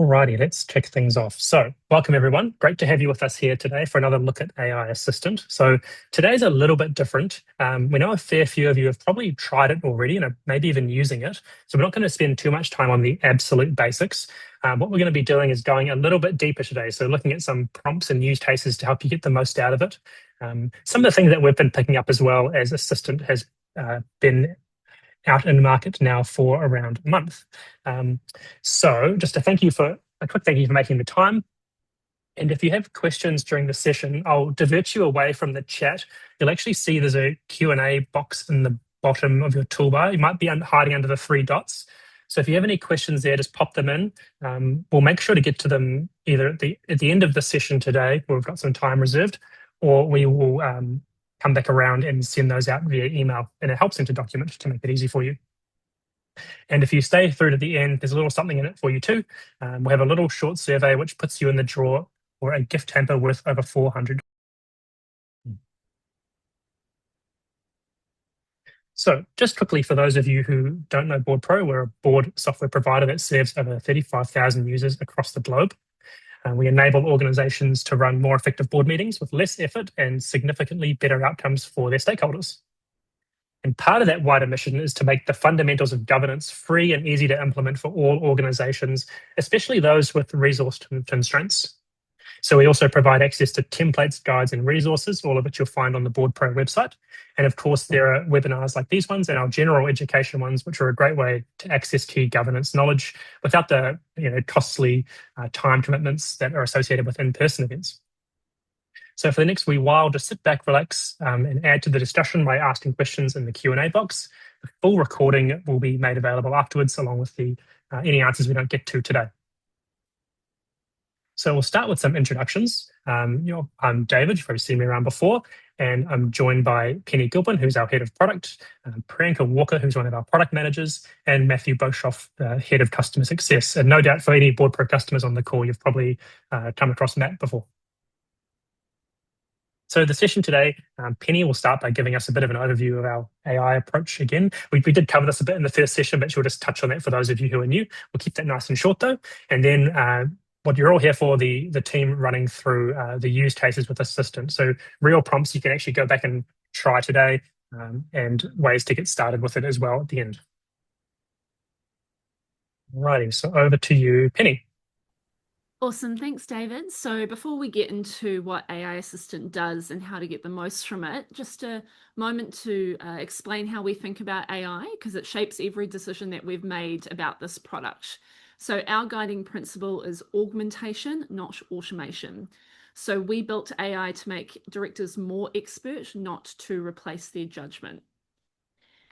Alrighty, let's kick things off. So, welcome everyone. Great to have you with us here today for another look at AI Assistant. So, today's a little bit different. We know a fair few of you have probably tried it already and are maybe even using it. So, we're not going to spend too much time on the absolute basics. What we're going to be doing is going a little bit deeper today. So, looking at some prompts and use cases to help you get the most out of it. Some of the things that we've been picking up as well as Assistant has been out in the market now for around a month. So just a quick thank you for making the time. And if you have questions during the session, I'll divert you away from the chat. You'll actually see there's a Q&A box in the bottom of your toolbar. You might be hiding under the 3 dots. So if you have any questions there, just pop them in. We'll make sure to get to them either at the end of the session today, where we've got some time reserved, or we will come back around and send those out via email, and it helps into document to make it easy for you. And if you stay through to the end, there's a little something in it for you too. We'll have a little short survey which puts you in the draw for a gift hamper worth over 400. So just quickly, for those of you who don't know BoardPro, we're a board software provider that serves over 35,000 users across the globe. We enable organizations to run more effective board meetings with less effort and significantly better outcomes for their stakeholders. And part of that wider mission is to make the fundamentals of governance free and easy to implement for all organizations, especially those with resource constraints. So we also provide access to templates, guides, and resources, all of which you'll find on the BoardPro website. And of course, there are webinars like these ones and our general education ones, which are a great way to access key governance knowledge without the costly time commitments that are associated with in-person events. So for the next wee while, just sit back, relax, and add to the discussion by asking questions in the Q&A box. The full recording will be made available afterwards, along with any answers we don't get to today. So we'll start with some introductions. I'm David, you've probably seen me around before, and I'm joined by Penny Gilpin, who's our head of product, Priyanka Walker, who's one of our product managers, and Matthew Boshoff, head of customer success. And no doubt for any BoardPro customers on the call, you've probably come across Matt before. So the session today, Penny will start by giving us a bit of an overview of our AI approach again. We did cover this a bit in the first session, but she'll just touch on that for those of you who are new. We'll keep that nice and short though. And then what you're all here for, the team running through the use cases with Assistant. So real prompts you can actually go back and try today, and ways to get started with it as well at the end. Alrighty, so over to you, Penny. Awesome, thanks David. So before we get into what AI Assistant does and how to get the most from it, just a moment to explain how we think about AI, because it shapes every decision that we've made about this product. So our guiding principle is augmentation, not automation. So we built AI to make directors more expert, not to replace their judgment.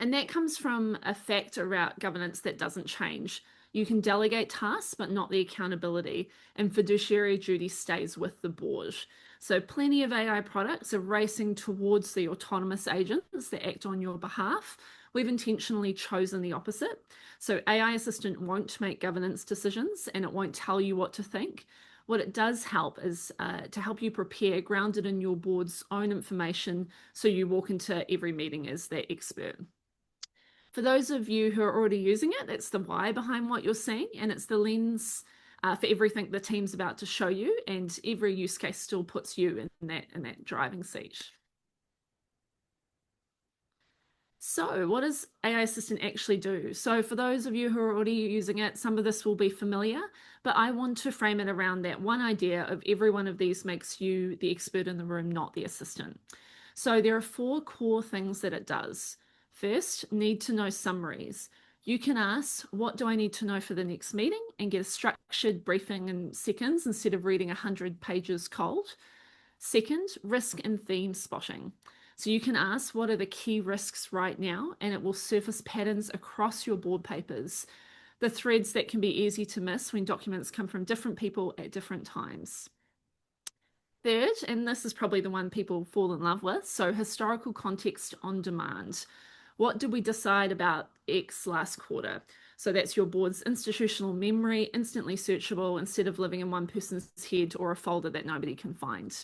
And that comes from a fact around governance that doesn't change. You can delegate tasks, but not the accountability, and fiduciary duty stays with the board. So plenty of AI products are racing towards the autonomous agents that act on your behalf. We've intentionally chosen the opposite. So AI Assistant won't make governance decisions and it won't tell you what to think. What it does help is to help you prepare, grounded in your board's own information, so you walk into every meeting as their expert. For those of you who are already using it, it's the why behind what you're seeing, and it's the lens for everything the team's about to show you, and every use case still puts you in that driving seat. So what does AI Assistant actually do? So for those of you who are already using it, some of this will be familiar, but I want to frame it around that one idea of every one of these makes you the expert in the room, not the assistant. So there are 4 core things that it does. First, need to know summaries. You can ask, what do I need to know for the next meeting, and get a structured briefing in seconds instead of reading 100 pages cold. Second, risk and theme spotting. So you can ask, what are the key risks right now, and it will surface patterns across your board papers, the threads that can be easy to miss when documents come from different people at different times. Third, and this is probably the one people fall in love with, so historical context on demand. What did we decide about X last quarter? So that's your board's institutional memory, instantly searchable instead of living in one person's head or a folder that nobody can find.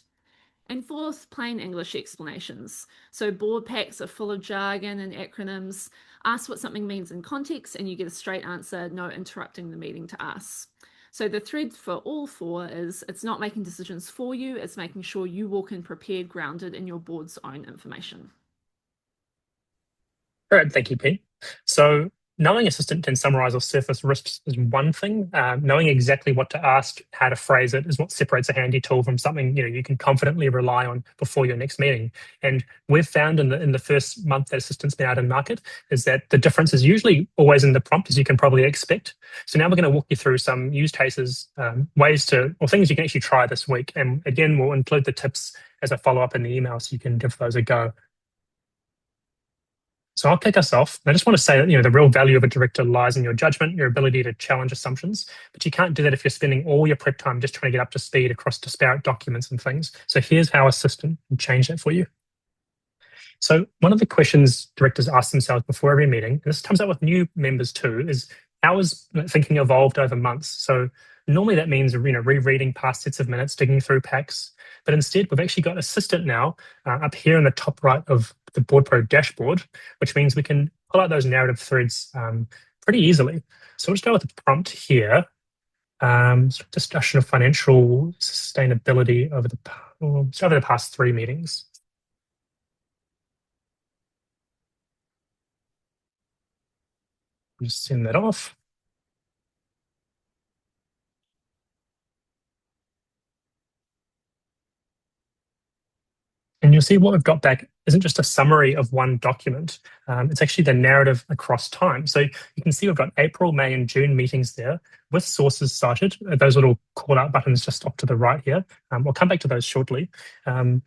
And fourth, plain English explanations. So board packs are full of jargon and acronyms. Ask what something means in context and you get a straight answer, no interrupting the meeting to ask. So the thread for all four is it's not making decisions for you, it's making sure you walk in prepared, grounded in your board's own information. Great, thank you, Pete. So knowing Assistant can summarize or surface risks is one thing. Knowing exactly what to ask, how to phrase it, is what separates a handy tool from something you can confidently rely on before your next meeting. And we've found in the first month that Assistant's been out in market is that the difference is usually always in the prompt, as you can probably expect. So now we're going to walk you through some use cases, ways to, or things you can actually try this week. And again, we'll include the tips as a follow-up in the email so you can give those a go. So I'll kick us off. I just want to say that the real value of a director lies in your judgment, your ability to challenge assumptions, but you can't do that if you're spending all your prep time just trying to get up to speed across disparate documents and things. So here's how Assistant can change that for you. So one of the questions directors ask themselves before every meeting, and this comes up with new members too, is how has thinking evolved over months? So normally that means rereading past sets of minutes, digging through packs, but instead we've actually got Assistant now up here in the top right of the BoardPro dashboard, which means we can pull out those narrative threads pretty easily. So we'll just go with the prompt here. Discussion of financial sustainability over the past 3 meetings. Just send that off. And you'll see what we've got back isn't just a summary of one document. It's actually the narrative across time. So you can see we've got April, May, and June meetings there with sources cited, those little call out buttons just off to the right here. We'll come back to those shortly. And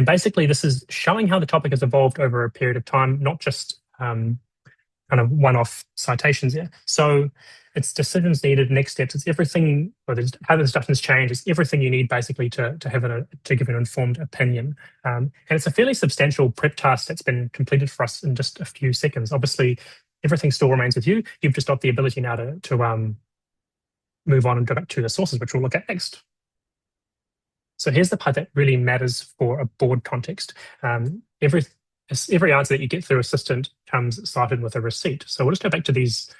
basically, this is showing how the topic has evolved over a period of time, not just kind of one-off citations here. So it's decisions needed, next steps. It's everything, or how the discussions change. It's everything you need basically to give an informed opinion. And it's a fairly substantial prep task that's been completed for us in just a few seconds. Obviously, everything still remains with you. You've just got the ability now to move on and go back to the sources, which we'll look at next. So here's the part that really matters for a board context. Every answer that you get through Assistant comes cited with a receipt. So we'll just go back to these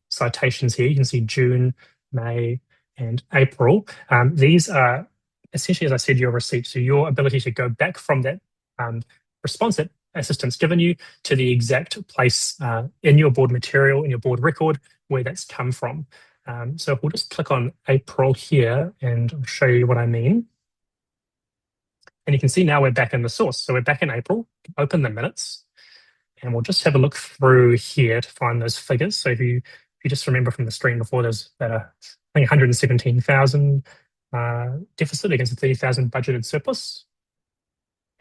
citations here. You can see June, May, and April. These are essentially, as I said, your receipt. So your ability to go back from that response that Assistant's given you to the exact place in your board material, in your board record, where that's come from. So we'll just click on April here and I'll show you what I mean. And you can see now we're back in the source. So we're back in April, open the minutes, and we'll just have a look through here to find those figures. So if you just remember from the screen before, there's that I think 117,000 deficit against a 30,000 budgeted surplus.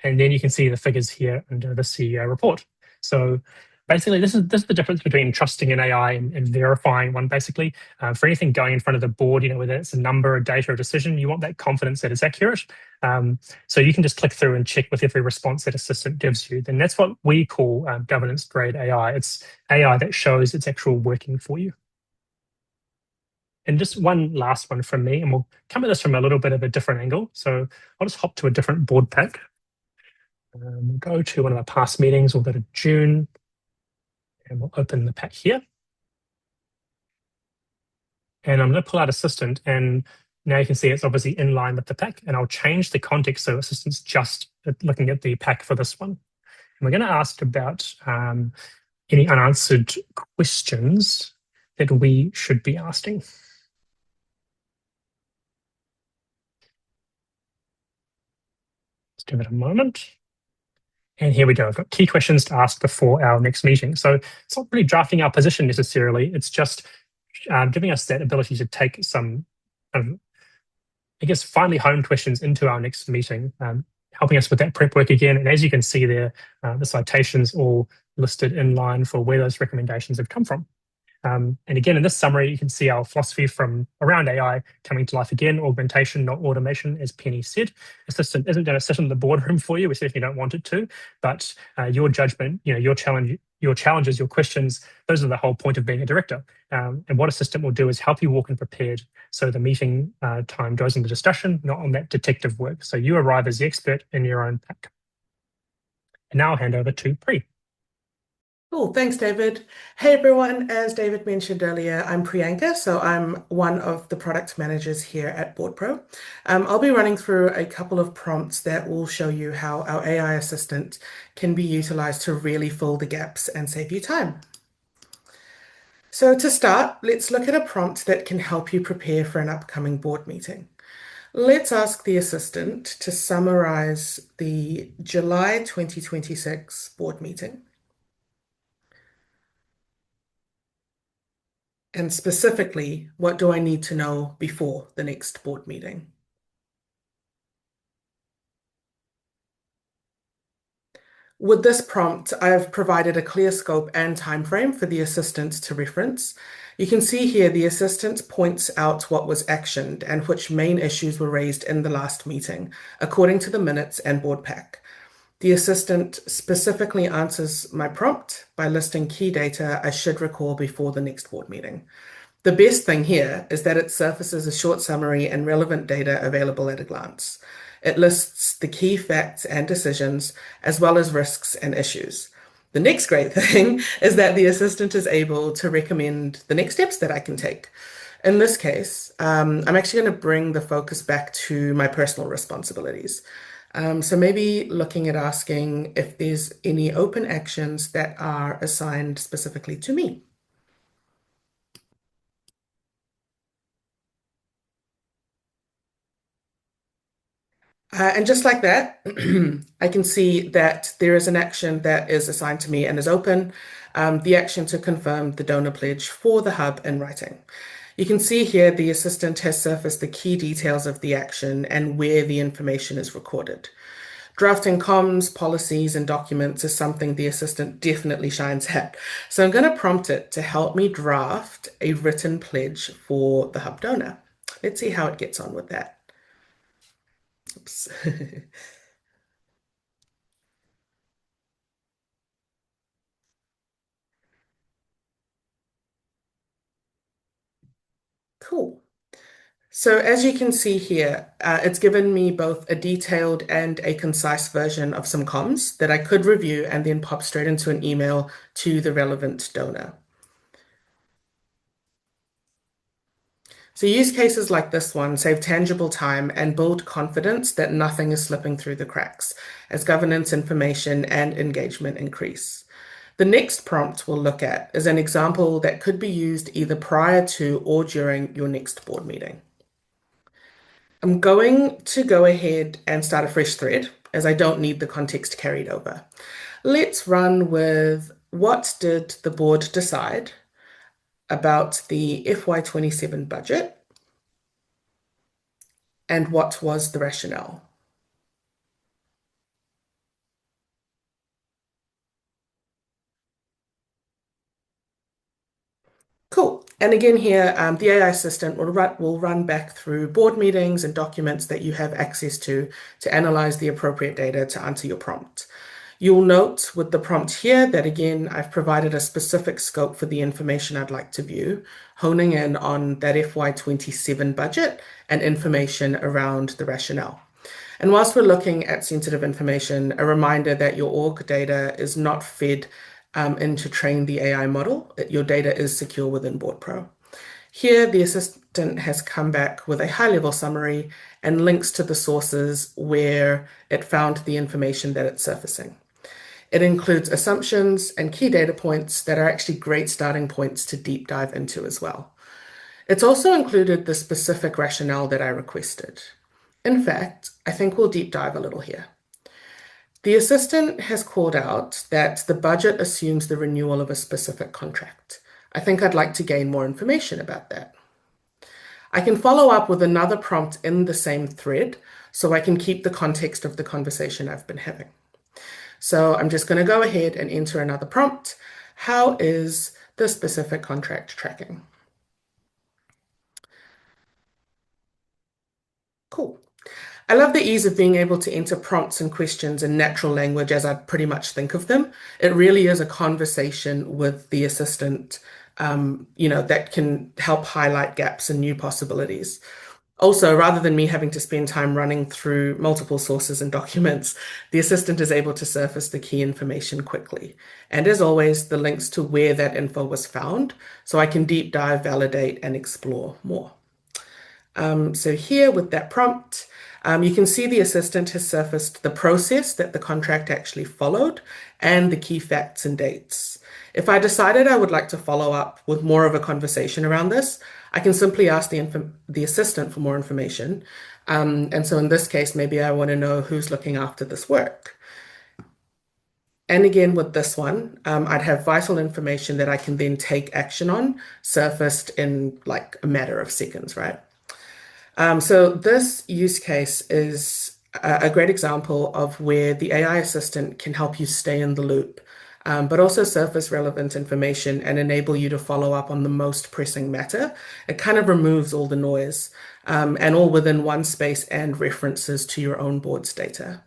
And then you can see the figures here under the CEO report. So basically, this is the difference between trusting an AI and verifying one. Basically, for anything going in front of the board, whether it's a number, a data, or a decision, you want that confidence that it's accurate. So you can just click through and check with every response that Assistant gives you. Then that's what we call governance grade AI. It's AI that shows it's actual working for you. And just one last one from me, and we'll come at this from a little bit of a different angle. So I'll just hop to a different board pack. We'll go to one of our past meetings. We'll go to June. And we'll open the pack here. And I'm going to pull out Assistant, and now you can see it's obviously in line with the pack. And I'll change the context so Assistant's just looking at the pack for this one. And we're going to ask about any unanswered questions that we should be asking. Let's give it a moment. And here we go. I've got key questions to ask before our next meeting. So it's not really drafting our position necessarily. It's just giving us that ability to take some, finely honed questions into our next meeting, helping us with that prep work again. And as you can see there, the citations all listed in line for where those recommendations have come from. And again, in this summary, you can see our philosophy from around AI coming to life again: augmentation, not automation, as Penny said. Assistant isn't going to sit in the boardroom for you. We certainly don't want it to, but your judgment, your challenges, your questions, those are the whole point of being a director. And what Assistant will do is help you walk in prepared so the meeting time goes into discussion, not on that detective work. So you arrive as the expert in your own pack. And now I'll hand over to Pri. Cool, thanks, David. Hey, everyone. As David mentioned earlier, I'm Priyanka, so I'm one of the product managers here at BoardPro. I'll be running through a couple of prompts that will show you how our AI assistant can be utilized to really fill the gaps and save you time. So to start, let's look at a prompt that can help you prepare for an upcoming board meeting. Let's ask the assistant to summarize the July 2026 board meeting. And specifically, what do I need to know before the next board meeting? With this prompt, I've provided a clear scope and time frame for the assistant to reference. You can see here the assistant points out what was actioned and which main issues were raised in the last meeting, according to the minutes and board pack. The assistant specifically answers my prompt by listing key data I should recall before the next board meeting. The best thing here is that it surfaces a short summary and relevant data available at a glance. It lists the key facts and decisions, as well as risks and issues. The next great thing is that the assistant is able to recommend the next steps that I can take. In this case, I'm actually going to bring the focus back to my personal responsibilities. So maybe looking at asking if there's any open actions that are assigned specifically to me. And just like that, I can see that there is an action that is assigned to me and is open, the action to confirm the donor pledge for the hub in writing. You can see here the assistant has surfaced the key details of the action and where the information is recorded. Drafting comms, policies, and documents is something the assistant definitely shines at. So I'm going to prompt it to help me draft a written pledge for the hub donor. Let's see how it gets on with that. Oops. Cool. So as you can see here, it's given me both a detailed and a concise version of some comms that I could review and then pop straight into an email to the relevant donor. So use cases like this one save tangible time and build confidence that nothing is slipping through the cracks as governance information and engagement increase. The next prompt we'll look at is an example that could be used either prior to or during your next board meeting. I'm going to go ahead and start a fresh thread as I don't need the context carried over. Let's run with what did the board decide about the FY27 budget and what was the rationale? Cool. And again here, the AI assistant will run back through board meetings and documents that you have access to analyze the appropriate data to answer your prompt. You'll note with the prompt here that again, I've provided a specific scope for the information I'd like to view, honing in on that FY27 budget and information around the rationale. And whilst we're looking at sensitive information, a reminder that your org data is not fed in to train the AI model. Your data is secure within BoardPro. Here, the assistant has come back with a high-level summary and links to the sources where it found the information that it's surfacing. It includes assumptions and key data points that are actually great starting points to deep dive into as well. It's also included the specific rationale that I requested. In fact, I think we'll deep dive a little here. The assistant has called out that the budget assumes the renewal of a specific contract. I think I'd like to gain more information about that. I can follow up with another prompt in the same thread so I can keep the context of the conversation I've been having. So I'm just going to go ahead and enter another prompt. How is the specific contract tracking? Cool. I love the ease of being able to enter prompts and questions in natural language as I pretty much think of them. It really is a conversation with the assistant, that can help highlight gaps and new possibilities. Also, rather than me having to spend time running through multiple sources and documents, the assistant is able to surface the key information quickly. And as always, the links to where that info was found, so I can deep dive, validate, and explore more. So here with that prompt, you can see the assistant has surfaced the process that the contract actually followed and the key facts and dates. If I decided I would like to follow up with more of a conversation around this, I can simply ask the assistant for more information. And so in this case, maybe I want to know who's looking after this work. And again, with this one, I'd have vital information that I can then take action on, surfaced in like a matter of seconds, right? So this use case is a great example of where the AI assistant can help you stay in the loop, but also surface relevant information and enable you to follow up on the most pressing matter. It kind of removes all the noise, and all within one space and references to your own board's data.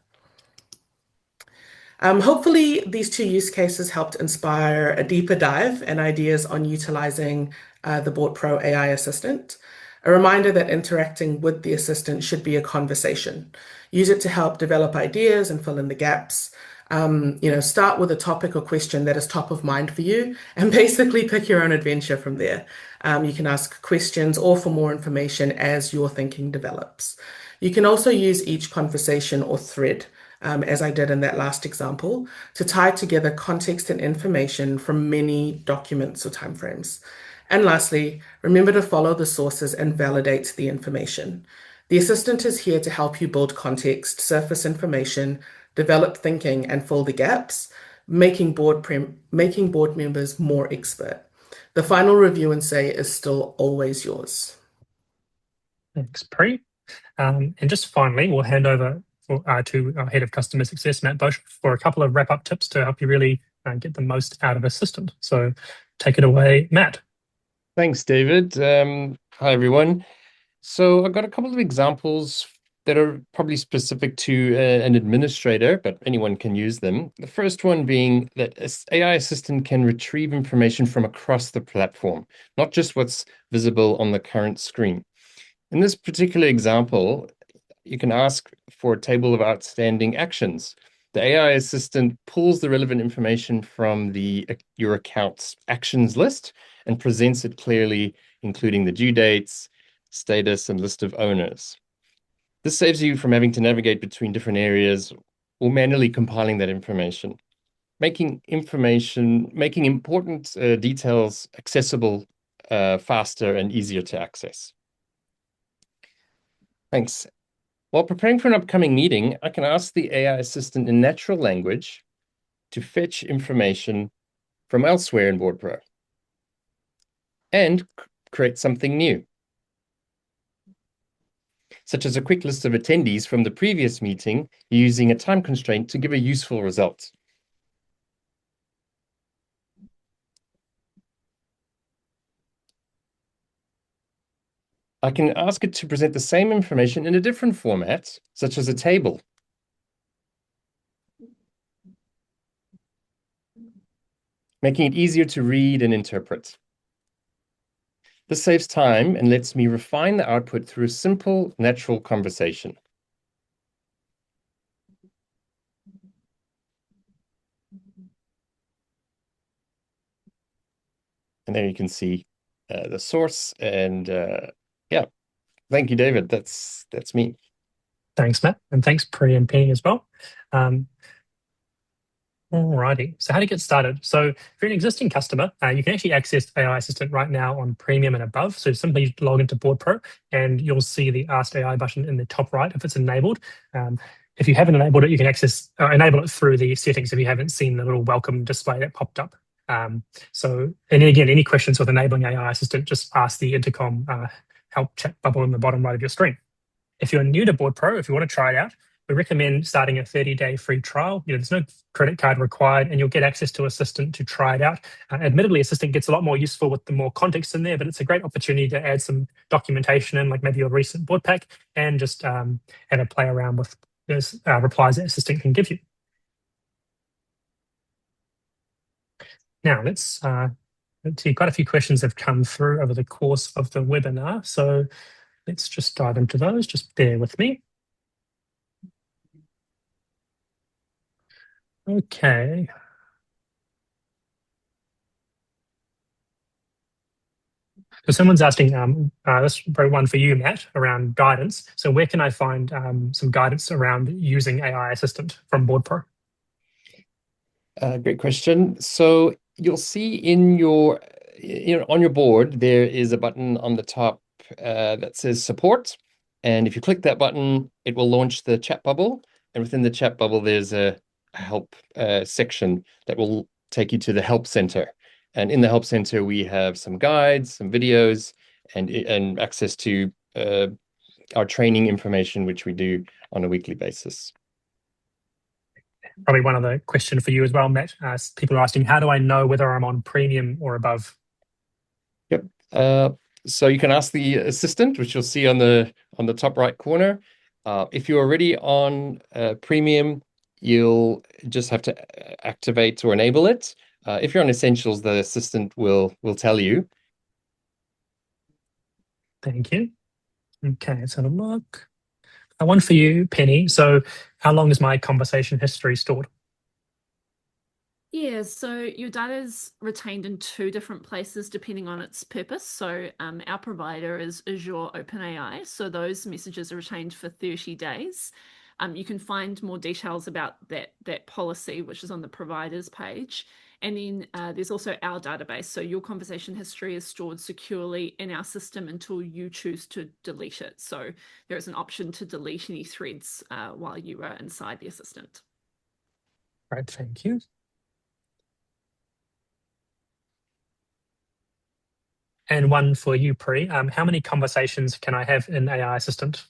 Hopefully, these two use cases helped inspire a deeper dive and ideas on utilizing the BoardPro AI assistant. A reminder that interacting with the assistant should be a conversation. Use it to help develop ideas and fill in the gaps. Start with a topic or question that is top of mind for you and basically pick your own adventure from there. You can ask questions or for more information as your thinking develops. You can also use each conversation or thread, as I did in that last example, to tie together context and information from many documents or timeframes. And lastly, remember to follow the sources and validate the information. The assistant is here to help you build context, surface information, develop thinking, and fill the gaps, making board members more expert. The final review and say is still always yours. Thanks, Pri. And just finally, we'll hand over to our Head of Customer Success, Matt Bosch, for a couple of wrap-up tips to help you really get the most out of Assistant. So take it away, Matt. Thanks, David. Hi, everyone. So I've got a couple of examples that are probably specific to an administrator, but anyone can use them. The first one being that AI Assistant can retrieve information from across the platform, not just what's visible on the current screen. In this particular example, you can ask for a table of outstanding actions. The AI assistant pulls the relevant information from your account's actions list and presents it clearly, including the due dates, status, and list of owners. This saves you from having to navigate between different areas or manually compiling that information, making important details accessible faster and easier to access. Thanks. While preparing for an upcoming meeting, I can ask the AI assistant in natural language to fetch information from elsewhere in BoardPro and create something new, such as a quick list of attendees from the previous meeting using a time constraint to give a useful result. I can ask it to present the same information in a different format, such as a table. Making it easier to read and interpret. This saves time and lets me refine the output through a simple, natural conversation. And there you can see the source. And yeah, thank you, David. That's me. Thanks, Matt. And thanks, Pri and Penny as well. Alrighty, so how to get started. So if you're an existing customer, you can actually access AI Assistant right now on Premium and above. So simply log into BoardPro and you'll see the Ask AI button in the top right if it's enabled. If you haven't enabled it, you can enable it through the settings if you haven't seen the little welcome display that popped up. And again, any questions with enabling AI Assistant, just ask the intercom help chat bubble in the bottom right of your screen. If you're new to BoardPro, if you want to try it out, we recommend starting a 30-day free trial. There's no credit card required, and you'll get access to Assistant to try it out. Admittedly, Assistant gets a lot more useful with the more context in there, but it's a great opportunity to add some documentation in, like maybe your recent board pack, and just have a play around with those replies that Assistant can give you. Now, let's see, quite a few questions have come through over the course of the webinar. So let's just dive into those. Just bear with me. Okay. So someone's asking, this is probably one for you, Matt, around guidance. So where can I find some guidance around using AI Assistant from BoardPro? Great question. So you'll see in your, on your board, there is a button on the top that says support. And if you click that button, it will launch the chat bubble. And within the chat bubble, there's a help section that will take you to the help center. And in the help center, we have some guides, some videos, and access to our training information, which we do on a weekly basis. Probably one other question for you as well, Matt. People are asking, how do I know whether I'm on premium or above? Yep. So you can ask the assistant, which you'll see on the top right corner. If you're already on premium, you'll just have to activate or enable it. If you're on essentials, the assistant will tell you. Thank you. Okay, let's have a look. One for you, Penny. So how long is my conversation history stored? Yeah, so your data is retained in two different places depending on its purpose. So our provider is Azure OpenAI. So those messages are retained for 30 days. You can find more details about that policy, which is on the provider's page. And then there's also our database. So your conversation history is stored securely in our system until you choose to delete it. So there is an option to delete any threads while you are inside the assistant. Right, thank you. And one for you, Pri. How many conversations can I have in AI Assistant?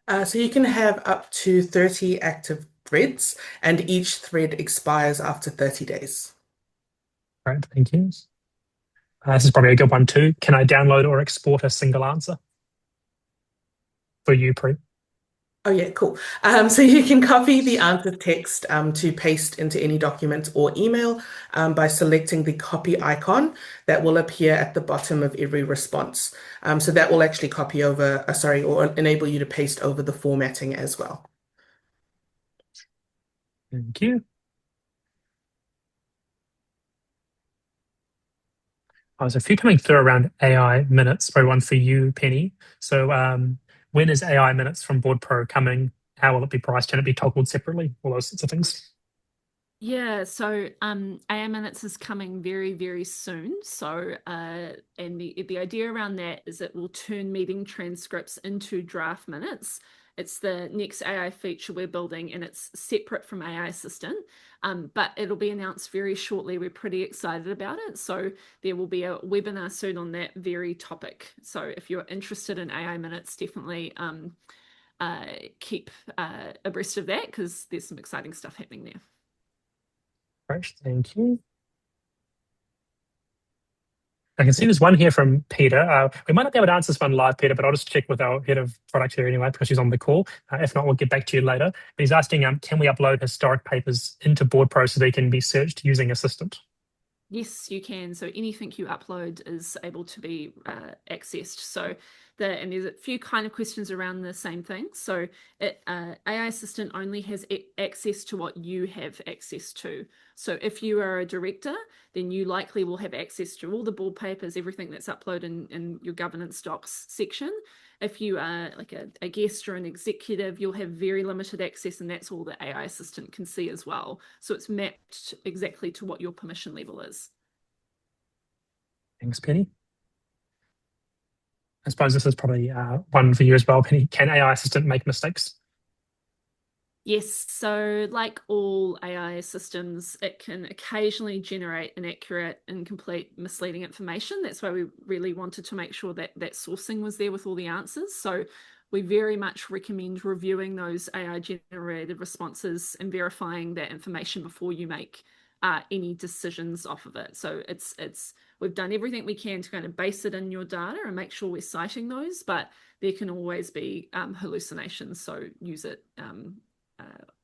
So you can have up to 30 active threads, and each thread expires after 30 days. Right, thank you. This is probably a good one too. Can I download or export a single answer? For you, Pri. Oh yeah, cool. So you can copy the answer text to paste into any document or email by selecting the copy icon that will appear at the bottom of every response. So that will actually copy over, or enable you to paste over the formatting as well. Thank you. There's a few coming through around AI minutes. Probably one for you, Penny. So when is AI minutes from BoardPro coming? How will it be priced? Can it be toggled separately? All those sorts of things. Yeah, so AI minutes is coming very, very soon. So and the idea around that is it will turn meeting transcripts into draft minutes. It's the next AI feature we're building, and it's separate from AI Assistant, but it'll be announced very shortly. We're pretty excited about it. So there will be a webinar soon on that very topic. So if you're interested in AI minutes, definitely keep abreast of that, because there's some exciting stuff happening there. Great, thank you. I can see there's one here from Peter. We might not be able to answer this one live, Peter, but I'll just check with our head of product here anyway, because she's on the call. If not, we'll get back to you later. But he's asking, can we upload historic papers into BoardPro so they can be searched using Assistant? Yes, you can. So anything you upload is able to be accessed. So and there's a few kind of questions around the same thing. So AI Assistant only has access to what you have access to. So if you are a director, then you likely will have access to all the board papers, everything that's uploaded in your governance docs section. If you are like a guest or an executive, you'll have very limited access, and that's all the AI Assistant can see as well. So it's mapped exactly to what your permission level is. Thanks, Penny. I suppose this is probably one for you as well, Penny. Can AI Assistant make mistakes? Yes, so like all AI systems, it can occasionally generate inaccurate, incomplete, misleading information. That's why we really wanted to make sure that that sourcing was there with all the answers. So we very much recommend reviewing those AI generated responses and verifying that information before you make any decisions off of it. So we've done everything we can to kind of base it in your data and make sure we're citing those, but there can always be hallucinations. So use it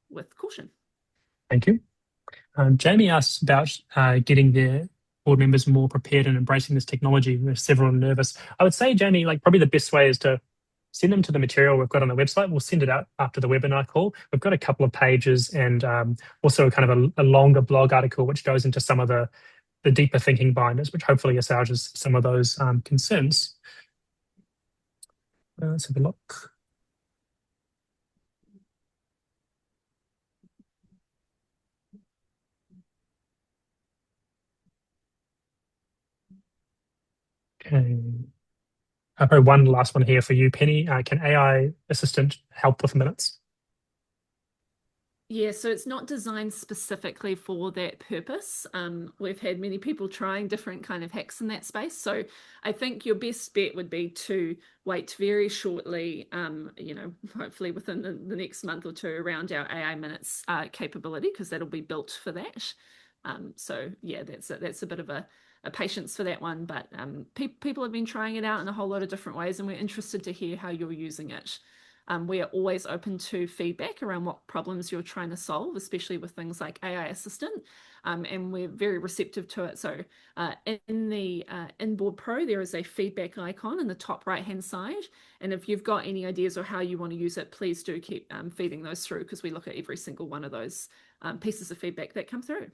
with caution. Thank you. Jamie asks about getting their board members more prepared and embracing this technology. We're several nervous. I would say, Jamie, like probably the best way is to send them to the material we've got on the website. We'll send it out after the webinar call. We've got a couple of pages and also kind of a longer blog article which goes into some of the deeper thinking binders, which hopefully assuages some of those concerns. Let's have a look. Okay. Probably one last one here for you, Penny. Can AI assistant help with minutes? Yeah, so it's not designed specifically for that purpose. We've had many people trying different kind of hacks in that space. So I think your best bet would be to wait very shortly, hopefully within the next month or two around our AI minutes capability, because that'll be built for that. So yeah, that's a bit of a patience for that one, but people have been trying it out in a whole lot of different ways, and we're interested to hear how you're using it. We are always open to feedback around what problems you're trying to solve, especially with things like AI Assistant, and we're very receptive to it. So in BoardPro, there is a feedback icon in the top right-hand side, and if you've got any ideas or how you want to use it, please do keep feeding those through, because we look at every single one of those pieces of feedback that come through.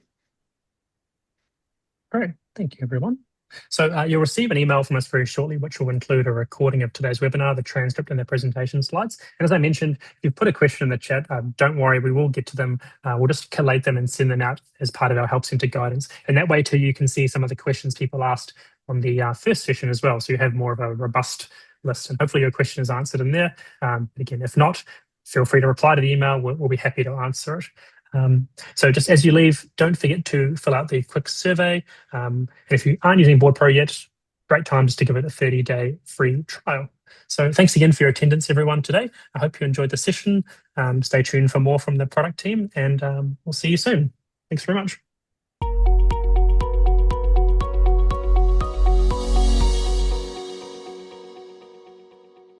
Great, thank you, everyone. So you'll receive an email from us very shortly, which will include a recording of today's webinar, the transcript and the presentation slides. And as I mentioned, if you've put a question in the chat, don't worry, we will get to them. We'll just collate them and send them out as part of our Help Centre guidance. And that way too, you can see some of the questions people asked on the first session as well. So you have more of a robust list, and hopefully your question is answered in there. But again, if not, feel free to reply to the email. We'll be happy to answer it. So just as you leave, don't forget to fill out the quick survey. And if you aren't using BoardPro yet, great time just to give it a 30-day free trial. So thanks again for your attendance, everyone, today. I hope you enjoyed the session. Stay tuned for more from the product team, and we'll see you soon. Thanks very much.